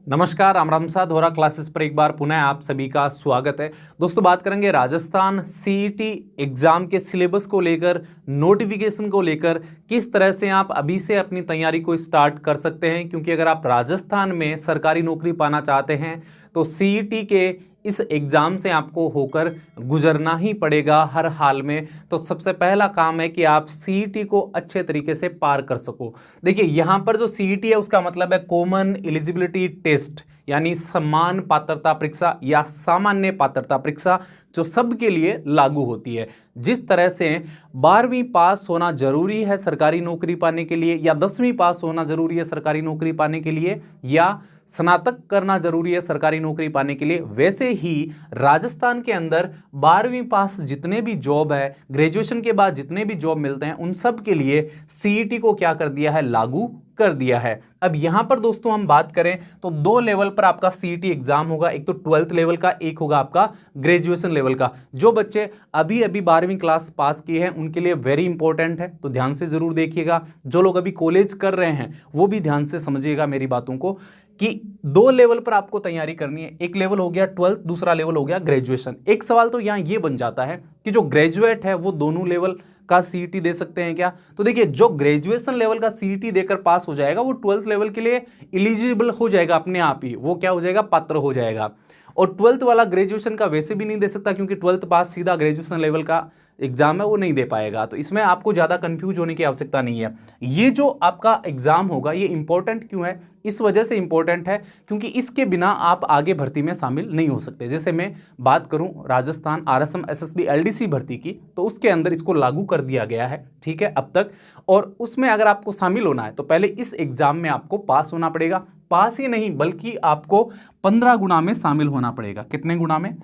नमस्कार, राम राम सा धोरा क्लासेस पर एक बार पुनः आप सभी का स्वागत है। दोस्तों, बात करेंगे राजस्थान सीईटी एग्जाम के सिलेबस को लेकर, नोटिफिकेशन को लेकर, किस तरह से आप अभी से अपनी तैयारी को स्टार्ट कर सकते हैं। क्योंकि अगर आप राजस्थान में सरकारी नौकरी पाना चाहते हैं तो सीईटी के इस एग्ज़ाम से आपको होकर गुजरना ही पड़ेगा हर हाल में। तो सबसे पहला काम है कि आप सीईटी को अच्छे तरीके से पार कर सको। देखिए, यहाँ पर जो सीईटी है उसका मतलब है कॉमन एलिजिबिलिटी टेस्ट, यानी समान पात्रता परीक्षा या सामान्य पात्रता परीक्षा, जो सबके लिए लागू होती है। जिस तरह से 12वीं पास होना जरूरी है सरकारी नौकरी पाने के लिए, या 10वीं पास होना जरूरी है सरकारी नौकरी पाने के लिए, या स्नातक करना जरूरी है सरकारी नौकरी पाने के लिए, वैसे ही राजस्थान के अंदर 12वीं पास जितने भी जॉब है, ग्रेजुएशन के बाद जितने भी जॉब मिलते हैं, उन सब के लिए सीईटी को क्या कर दिया है, लागू कर दिया है। अब यहां पर दोस्तों हम बात करें तो दो लेवल पर आपका सीईटी एग्जाम होगा, एक तो 12th लेवल का, एक होगा आपका ग्रेजुएशन लेवल का। जो बच्चे अभी अभी 12वीं क्लास पास किए हैं उनके लिए वेरी इंपॉर्टेंट है, तो ध्यान से जरूर देखिएगा। जो लोग अभी कॉलेज कर रहे हैं वो भी ध्यान से समझिएगा मेरी बातों को, कि दो लेवल पर आपको तैयारी करनी है। एक लेवल हो गया 12th, दूसरा लेवल हो गया ग्रेजुएशन। एक सवाल तो यहां ये बन जाता है कि जो ग्रेजुएट है वो दोनों लेवल का सीईटी दे सकते हैं क्या? तो देखिए, जो ग्रेजुएशन लेवल का सीईटी देकर पास हो जाएगा वो 12th लेवल के लिए एलिजिबल हो जाएगा अपने आप ही, वो क्या हो जाएगा, पात्र हो जाएगा। और 12th वाला ग्रेजुएशन का वैसे भी नहीं दे सकता, क्योंकि 12th पास सीधा ग्रेजुएशन लेवल का एग्जाम है, वो नहीं दे पाएगा। तो इसमें आपको ज़्यादा कंफ्यूज होने की आवश्यकता नहीं है। ये जो आपका एग्जाम होगा ये इंपॉर्टेंट क्यों है? इस वजह से इंपॉर्टेंट है क्योंकि इसके बिना आप आगे भर्ती में शामिल नहीं हो सकते। जैसे मैं बात करूं राजस्थान आरएसएम एसएसबी एलडीसी भर्ती की, तो उसके अंदर इसको लागू कर दिया गया है, ठीक है, अब तक। और उसमें अगर आपको शामिल होना है तो पहले इस एग्जाम में आपको पास होना पड़ेगा। पास ही नहीं बल्कि आपको 15 गुना में शामिल होना पड़ेगा। कितने गुना में?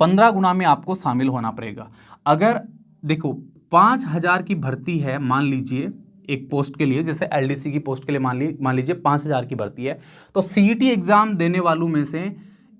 15 गुना में आपको शामिल होना पड़ेगा। अगर देखो 5000 की भर्ती है, मान लीजिए एक पोस्ट के लिए, जैसे एलडीसी की पोस्ट के लिए मान लीजिए 5000 की भर्ती है, तो सीईटी एग्जाम देने वालों में से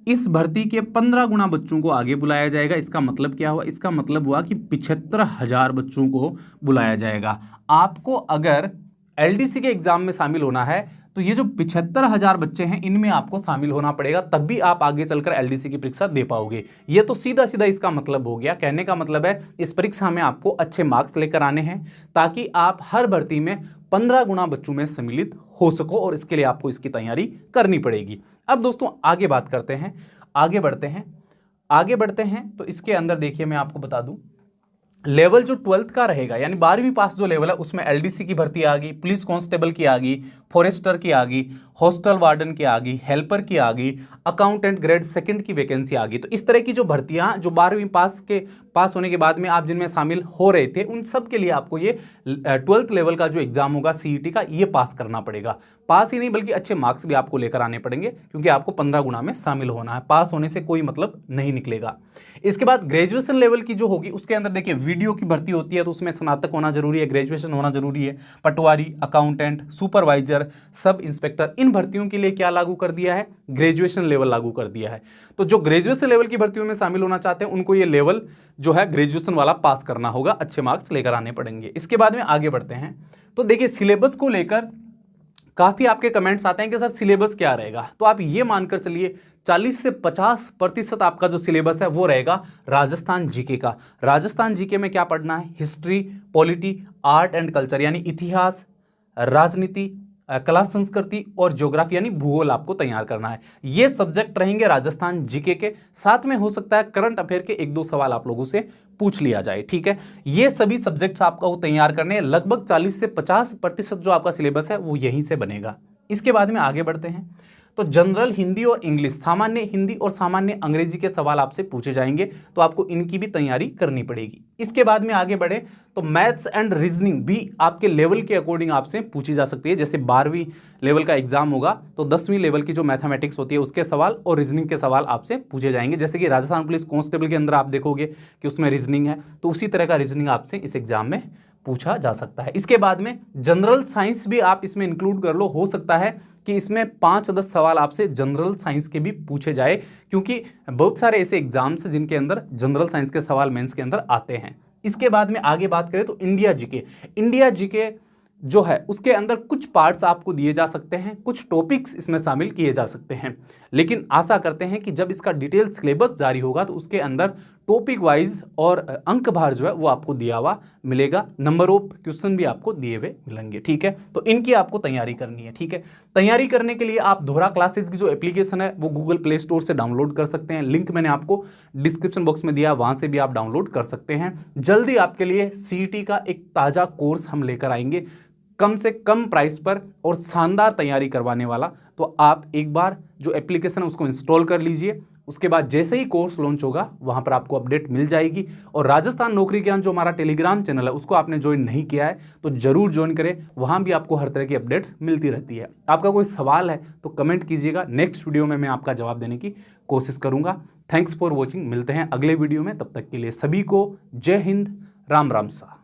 इस भर्ती के 15 गुना बच्चों को आगे बुलाया जाएगा। इसका मतलब क्या हुआ? इसका मतलब हुआ कि 75,000 बच्चों को बुलाया जाएगा। आपको अगर एलडीसी के एग्जाम में शामिल होना है तो ये जो 75,000 बच्चे हैं इनमें आपको शामिल होना पड़ेगा, तब भी आप आगे चलकर एलडीसी की परीक्षा दे पाओगे। ये तो सीधा सीधा इसका मतलब हो गया। कहने का मतलब है इस परीक्षा में आपको अच्छे मार्क्स लेकर आने हैं ताकि आप हर भर्ती में 15 गुना बच्चों में सम्मिलित हो सको, और इसके लिए आपको इसकी तैयारी करनी पड़ेगी। अब दोस्तों आगे बात करते हैं, आगे बढ़ते हैं। तो इसके अंदर देखिए, मैं आपको बता दूं, लेवल जो 12th का रहेगा, यानी 12वीं पास जो लेवल है उसमें एलडीसी की भर्ती आ गई, पुलिस कांस्टेबल की आ गई, फॉरेस्टर की आ गई, हॉस्टल वार्डन की आ गई, हेल्पर की आ गई, अकाउंटेंट ग्रेड 2 की वैकेंसी आ गई। तो इस तरह की जो भर्तियां जो 12वीं पास होने के बाद में आप जिनमें शामिल हो रहे थे, उन सब के लिए आपको ये 12th लेवल का जो एग्जाम होगा सीईटी का, ये पास करना पड़ेगा। पास ही नहीं बल्कि अच्छे मार्क्स भी आपको लेकर आने पड़ेंगे, क्योंकि आपको 15 गुना में शामिल होना है। पास होने से कोई मतलब नहीं निकलेगा। इसके बाद ग्रेजुएशन लेवल की जो होगी उसके अंदर देखिए वीडियो की भर्ती होती है, तो उसमें स्नातक होना जरूरी है, ग्रेजुएशन होना जरूरी है। पटवारी, अकाउंटेंट, सुपरवाइजर, सब इंस्पेक्टर, इन भर्तियों के लिए क्या लागू कर दिया है? ग्रेजुएशन लेवल लागू कर दिया है। तो जो ग्रेजुएशन लेवल की भर्तियों में शामिल होना चाहते हैं उनको ये लेवल जो है ग्रेजुएशन वाला पास करना होगा, अच्छे मार्क्स लेकर आने पड़ेंगे। इसके बाद में आगे बढ़ते हैं। तो देखिए, सिलेबस को लेकर काफ़ी आपके कमेंट्स आते हैं कि सर सिलेबस क्या रहेगा। तो आप ये मानकर चलिए 40 से 50% आपका जो सिलेबस है वो रहेगा राजस्थान जीके का। राजस्थान जीके में क्या पढ़ना है? History, polity, art and culture, यानी इतिहास, राजनीति, कला संस्कृति और ज्योग्राफी यानी भूगोल आपको तैयार करना है। ये सब्जेक्ट रहेंगे राजस्थान जीके के। साथ में हो सकता है करंट अफेयर के 1-2 सवाल आप लोगों से पूछ लिया जाए, ठीक है। ये सभी सब्जेक्ट्स आपको तैयार करने हैं। लगभग 40 से 50% जो आपका सिलेबस है वो यहीं से बनेगा। इसके बाद में आगे बढ़ते हैं। तो जनरल हिंदी और इंग्लिश, सामान्य हिंदी और सामान्य अंग्रेजी के सवाल आपसे पूछे जाएंगे, तो आपको इनकी भी तैयारी करनी पड़ेगी। इसके बाद में आगे बढ़े तो मैथ्स एंड रीजनिंग भी आपके लेवल के अकॉर्डिंग आपसे पूछी जा सकती है। जैसे 12वीं लेवल का एग्जाम होगा तो 10वीं लेवल की जो मैथमेटिक्स होती है उसके सवाल और रीजनिंग के सवाल आपसे पूछे जाएंगे। जैसे कि राजस्थान पुलिस कांस्टेबल के अंदर आप देखोगे कि उसमें रीजनिंग है, तो उसी तरह का रीजनिंग आपसे इस एग्जाम में पूछा जा सकता है। इसके बाद में जनरल साइंस भी आप इसमें इंक्लूड कर लो। हो सकता है कि इसमें 5-10 सवाल आपसे जनरल साइंस के भी पूछे जाए, क्योंकि बहुत सारे ऐसे एग्जाम्स हैं जिनके अंदर जनरल साइंस के सवाल मेंस के अंदर आते हैं। इसके बाद में आगे बात करें तो इंडिया जीके जो है उसके अंदर कुछ पार्ट्स आपको दिए जा सकते हैं, कुछ टॉपिक्स इसमें शामिल किए जा सकते हैं, लेकिन आशा करते हैं कि जब इसका डिटेल सिलेबस जारी होगा तो उसके अंदर टॉपिक वाइज और अंक भार जो है वो आपको दिया हुआ मिलेगा, नंबर ऑफ क्वेश्चन भी आपको दिए हुए मिलेंगे। ठीक है, तो इनकी आपको तैयारी करनी है। ठीक है, तैयारी करने के लिए आप दोहरा क्लासेस की जो एप्लीकेशन है वो गूगल प्ले स्टोर से डाउनलोड कर सकते हैं, लिंक मैंने आपको डिस्क्रिप्शन बॉक्स में दिया, वहां से भी आप डाउनलोड कर सकते हैं। जल्दी आपके लिए सीईटी का एक ताज़ा कोर्स हम लेकर आएंगे, कम से कम प्राइस पर और शानदार तैयारी करवाने वाला। तो आप एक बार जो एप्लीकेशन है उसको इंस्टॉल कर लीजिए, उसके बाद जैसे ही कोर्स लॉन्च होगा वहां पर आपको अपडेट मिल जाएगी। और राजस्थान नौकरी ज्ञान जो हमारा टेलीग्राम चैनल है उसको आपने ज्वाइन नहीं किया है तो जरूर ज्वाइन करें, वहां भी आपको हर तरह की अपडेट्स मिलती रहती है। आपका कोई सवाल है तो कमेंट कीजिएगा, नेक्स्ट वीडियो में मैं आपका जवाब देने की कोशिश करूंगा। थैंक्स फॉर वॉचिंग, मिलते हैं अगले वीडियो में, तब तक के लिए सभी को जय हिंद, राम राम सा।